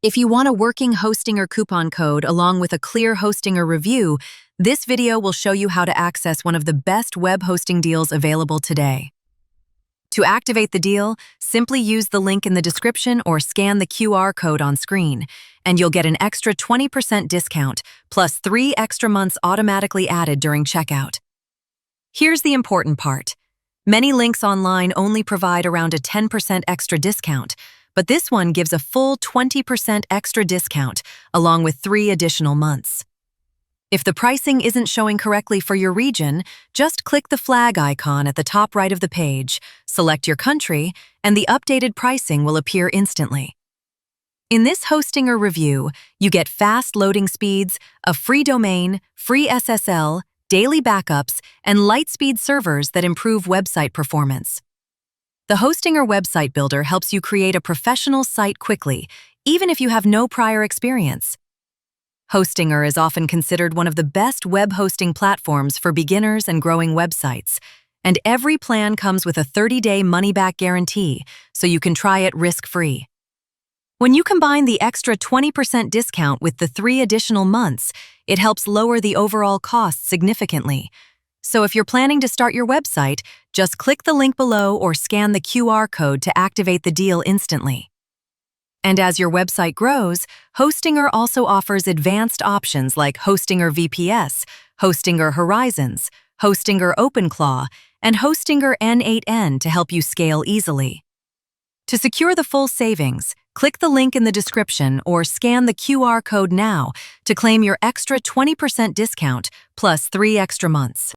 If you want a working Hostinger coupon code along with a clear Hostinger review, this video will show you how to access one of the best web hosting deals available today. To activate the deal, simply use the link in the description or scan the QR code on screen, and you'll get an extra 20% discount, plus 3 extra months automatically added during checkout. Here's the important part. Many links online only provide around a 10% extra discount, but this one gives a full 20% extra discount, along with 3 additional months. If the pricing isn't showing correctly for your region, just click the flag icon at the top right of the page, select your country, and the updated pricing will appear instantly. In this Hostinger review, you get fast loading speeds, a free domain, free SSL, daily backups, and light-speed servers that improve website performance. The Hostinger website builder helps you create a professional site quickly, even if you have no prior experience. Hostinger is often considered one of the best web hosting platforms for beginners and growing websites, and every plan comes with a 30-day money-back guarantee, so you can try it risk-free. When you combine the extra 20% discount with the 3 additional months, it helps lower the overall cost significantly. So if you're planning to start your website, just click the link below or scan the QR code to activate the deal instantly. And as your website grows, Hostinger also offers advanced options like Hostinger VPS, Hostinger Horizons, Hostinger openclaw, and Hostinger N8N to help you scale easily. To secure the full savings, click the link in the description or scan the QR code now to claim your extra 20% discount plus 3 extra months.